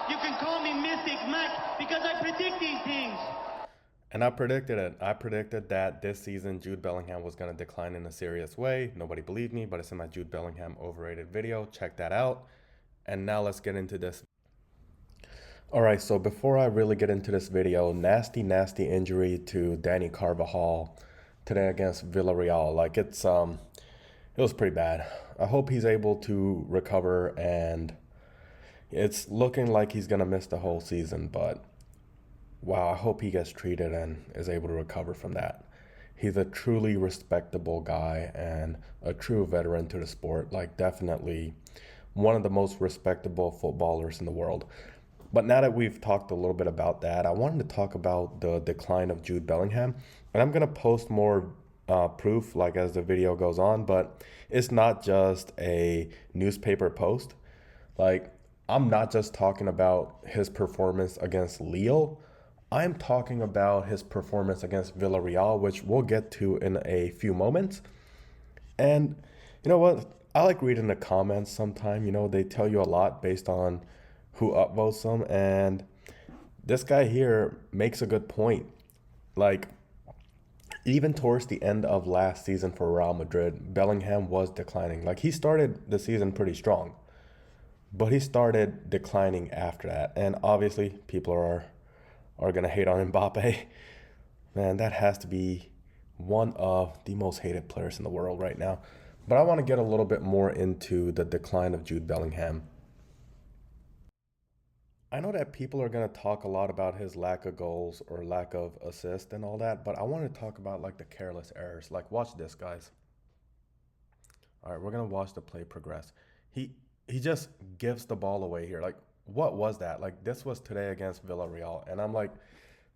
You can call me Mystic Mac because I predict these things. And I predicted it. I predicted that this season Jude Bellingham was going to decline in a serious way. Nobody believed me, but it's in my Jude Bellingham overrated video. Check that out. And now let's get into this. All right, so before I really get into this video, nasty injury to Danny Carvajal today against Villareal. Like it was pretty bad. I hope he's able to recover, and it's looking like he's gonna miss the whole season, but wow, I hope he gets treated and is able to recover from that. He's a truly respectable guy and a true veteran to the sport, like definitely one of the most respectable footballers in the world. But now that we've talked a little bit about that, I wanted to talk about the decline of Jude Bellingham. And I'm going to post more proof like as the video goes on, but it's not just a newspaper post. Like, I'm not just talking about his performance against Lille. I'm talking about his performance against Villareal, which we'll get to in a few moments. And you know what? I like reading the comments sometime. You know, they tell you a lot based on who upvotes them. And this guy here makes a good point. Like, even towards the end of last season for Real Madrid, Bellingham was declining. Like, he started the season pretty strong, but he started declining after that. And obviously, people are going to hate on Mbappe. Man, that has to be one of the most hated players in the world right now. But I want to get a little bit more into the decline of Jude Bellingham. I know that people are going to talk a lot about his lack of goals or lack of assist and all that, but I want to talk about like the careless errors. Like, watch this, guys. All right, we're going to watch the play progress. He just gives the ball away here. Like, what was that? Like, this was today against Villarreal, and I'm like,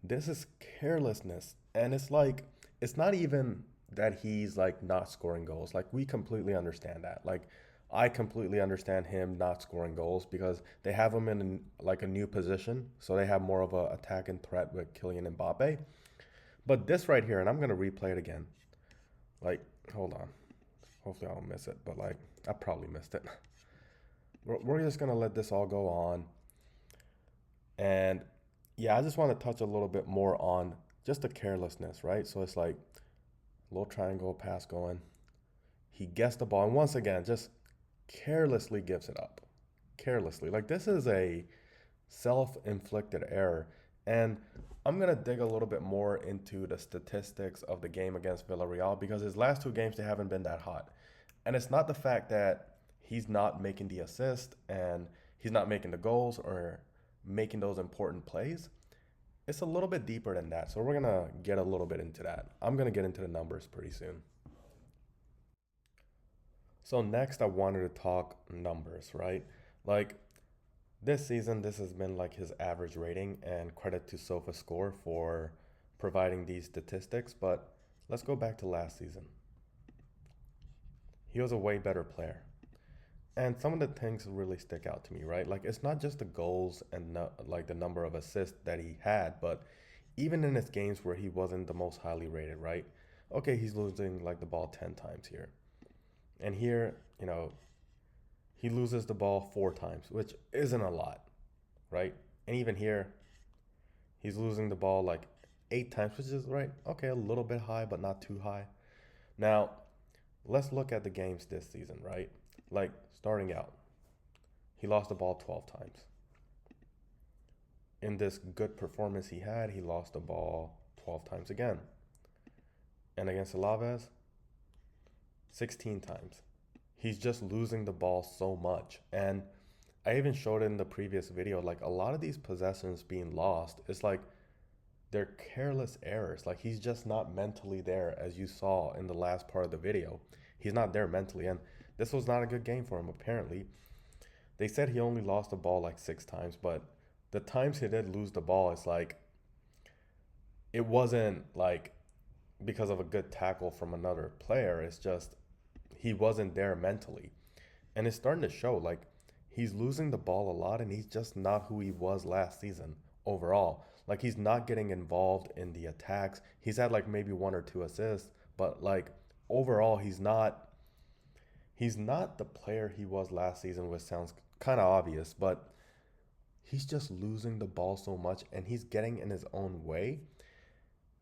this is carelessness. And it's like, it's not even that he's like not scoring goals. Like, we completely understand that. Like, I completely understand him not scoring goals because they have him in like a new position, so they have more of a attacking threat with Kylian Mbappe. But this right here, and I'm gonna replay it again. Like, hold on. Hopefully I don't miss it, but like I probably missed it. We're just gonna let this all go on. And yeah, I just want to touch a little bit more on just the carelessness, right? So it's like a little triangle pass going. He gets the ball, and once again, just carelessly gives it up. Carelessly. Like, this is a self-inflicted error. And I'm going to dig a little bit more into the statistics of the game against Villarreal because his last two games, they haven't been that hot. And it's not the fact that he's not making the assist and he's not making the goals or making those important plays. It's a little bit deeper than that. So we're going to get a little bit into that. I'm going to get into the numbers pretty soon. So next I wanted to talk numbers, right? Like, this season, this has been like his average rating, and credit to SofaScore for providing these statistics. But let's go back to last season. He was a way better player. And some of the things really stick out to me, right? Like, it's not just the goals and like the number of assists that he had, but even in his games where he wasn't the most highly rated, right? Okay, he's losing like the ball 10 times here. And here, you know, he loses the ball 4 times, which isn't a lot, right? And even here, he's losing the ball like 8 times, which is right. Okay, a little bit high, but not too high. Now, let's look at the games this season, right? Like, starting out, he lost the ball 12 times. In this good performance he had, he lost the ball 12 times again. And against Alaves, 16 times. He's just losing the ball so much. And I even showed it in the previous video, like a lot of these possessions being lost, it's like they're careless errors. Like, he's just not mentally there, as you saw in the last part of the video. He's not there mentally. And this was not a good game for him, apparently. They said he only lost the ball like 6 times, but the times he did lose the ball, it's like, it wasn't like because of a good tackle from another player. It's just he wasn't there mentally. And it's starting to show. Like, he's losing the ball a lot, and he's just not who he was last season overall. Like, he's not getting involved in the attacks. He's had like maybe 1 or 2 assists, but like overall he's not the player he was last season, which sounds kind of obvious, but he's just losing the ball so much and he's getting in his own way.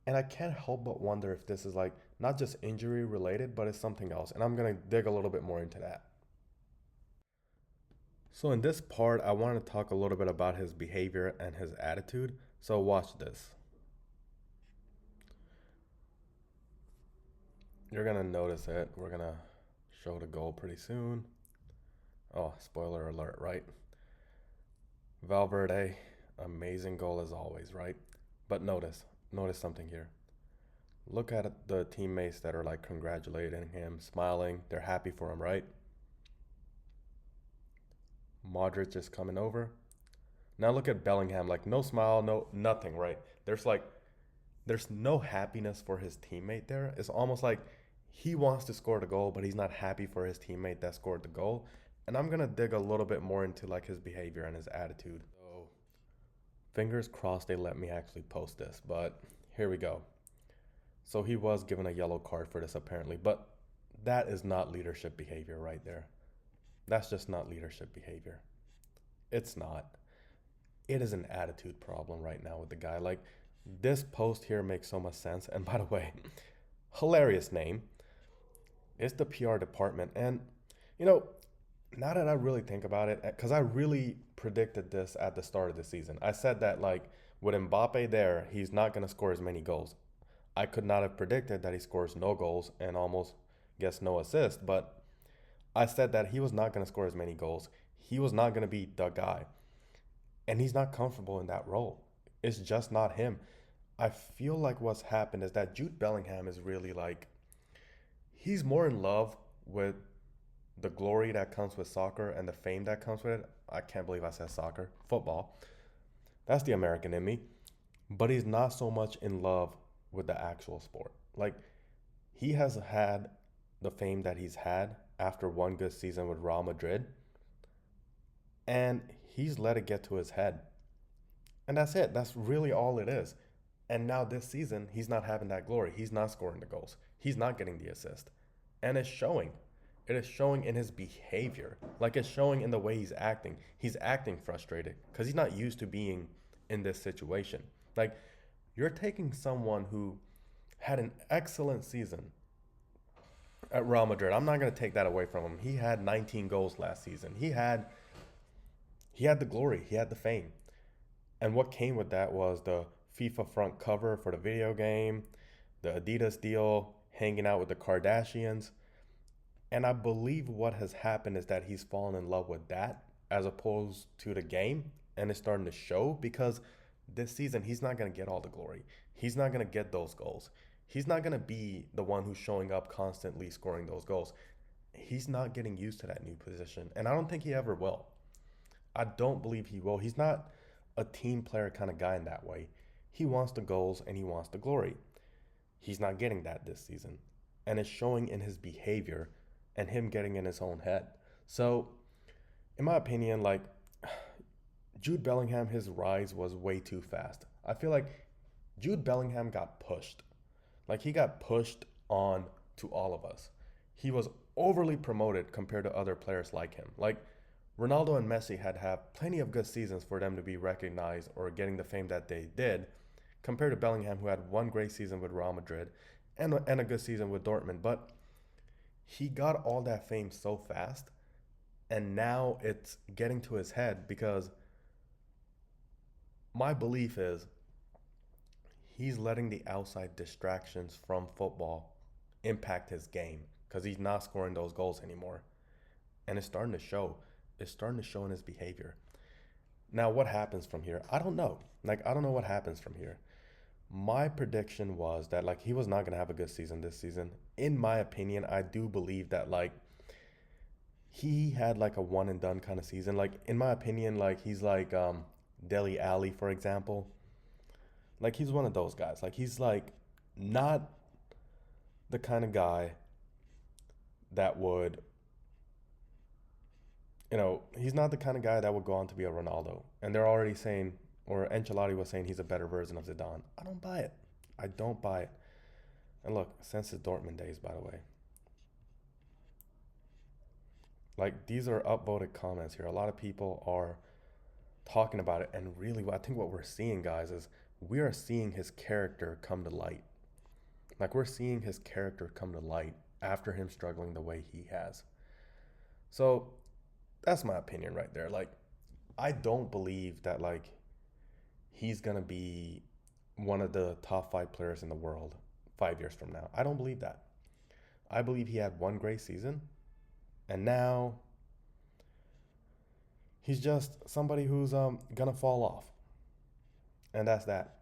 And I can't help but wonder if this is like not just injury related, but it's something else. And I'm going to dig a little bit more into that. So, in this part, I want to talk a little bit about his behavior and his attitude. So, watch this. You're going to notice it. We're going to show the goal pretty soon. Oh, spoiler alert, right? Valverde, amazing goal as always, right? But notice something here. Look at the teammates that are like congratulating him, smiling. They're happy for him, right? Modric is coming over. Now look at Bellingham, like no smile, no nothing, right? There's no happiness for his teammate there. It's almost like he wants to score the goal, but he's not happy for his teammate that scored the goal. And I'm gonna dig a little bit more into like his behavior and his attitude. So fingers crossed they let me actually post this, but here we go. So he was given a yellow card for this apparently, but that is not leadership behavior right there. That's just not leadership behavior. It's not. It is an attitude problem right now with the guy. Like, this post here makes so much sense. And by the way, hilarious name. It's the PR department. And, you know, now that I really think about it, because I really predicted this at the start of the season. I said that, like, with Mbappe there, he's not going to score as many goals. I could not have predicted that he scores no goals and almost gets no assists, but I said that he was not going to score as many goals. He was not going to be the guy. And he's not comfortable in that role. It's just not him. I feel like what's happened is that Jude Bellingham is really like, he's more in love with the glory that comes with soccer and the fame that comes with it. I can't believe I said soccer, football. That's the American in me. But he's not so much in love with the actual sport. Like, he has had the fame that he's had after one good season with Real Madrid, and he's let it get to his head. And that's it. That's really all it is. And now this season, he's not having that glory. He's not scoring the goals. He's not getting the assist. And it's showing. It is showing in his behavior. Like, it's showing in the way he's acting. He's acting frustrated because he's not used to being in this situation. Like, you're taking someone who had an excellent season at Real Madrid. I'm not going to take that away from him. He had 19 goals last season. He had the glory. He had the fame. And what came with that was the FIFA front cover for the video game, the Adidas deal, hanging out with the Kardashians. And I believe what has happened is that he's fallen in love with that as opposed to the game. And it's starting to show because this season, he's not going to get all the glory. He's not going to get those goals. He's not going to be the one who's showing up constantly scoring those goals. He's not getting used to that new position. And I don't think he ever will. I don't believe he will. He's not a team player kind of guy in that way. He wants the goals and he wants the glory. He's not getting that this season. And it's showing in his behavior and him getting in his own head. So, in my opinion, like, Jude Bellingham, his rise was way too fast. I feel like Jude Bellingham got pushed. Like, he got pushed on to all of us. He was overly promoted compared to other players like him. Like, Ronaldo and Messi had plenty of good seasons for them to be recognized or getting the fame that they did, compared to Bellingham, who had one great season with Real Madrid and a good season with Dortmund. But he got all that fame so fast, and now it's getting to his head because my belief is he's letting the outside distractions from football impact his game because he's not scoring those goals anymore. And it's starting to show. It's starting to show in his behavior. Now, what happens from here? I don't know. Like, I don't know what happens from here. My prediction was that, like, he was not going to have a good season this season. In my opinion, I do believe that, like, he had, like, a one and done kind of season. Like, in my opinion, like, he's like Dele Alli, for example. Like, he's one of those guys. Like, he's, like, not the kind of guy that would, he's not the kind of guy that would go on to be a Ronaldo. And they're already saying, or Ancelotti was saying he's a better version of Zidane. I don't buy it. I don't buy it. And look, since his Dortmund days, by the way. Like, these are upvoted comments here. A lot of people are talking about it, and really, I think what we're seeing, guys, is we are seeing his character come to light. Like, we're seeing his character come to light after him struggling the way he has. So that's my opinion right there. Like, I don't believe that, like, he's gonna be one of the top 5 players in the world 5 years from now. I don't believe that. I believe he had one great season, and now he's just somebody who's gonna fall off, and that's that.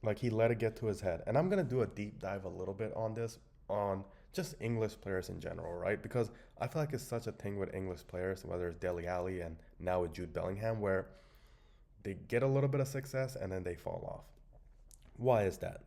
Like, he let it get to his head, and I'm gonna do a deep dive a little bit on this, on just English players in general, right? Because I feel like it's such a thing with English players, whether it's Dele Alli and now with Jude Bellingham, where they get a little bit of success and then they fall off. Why is that?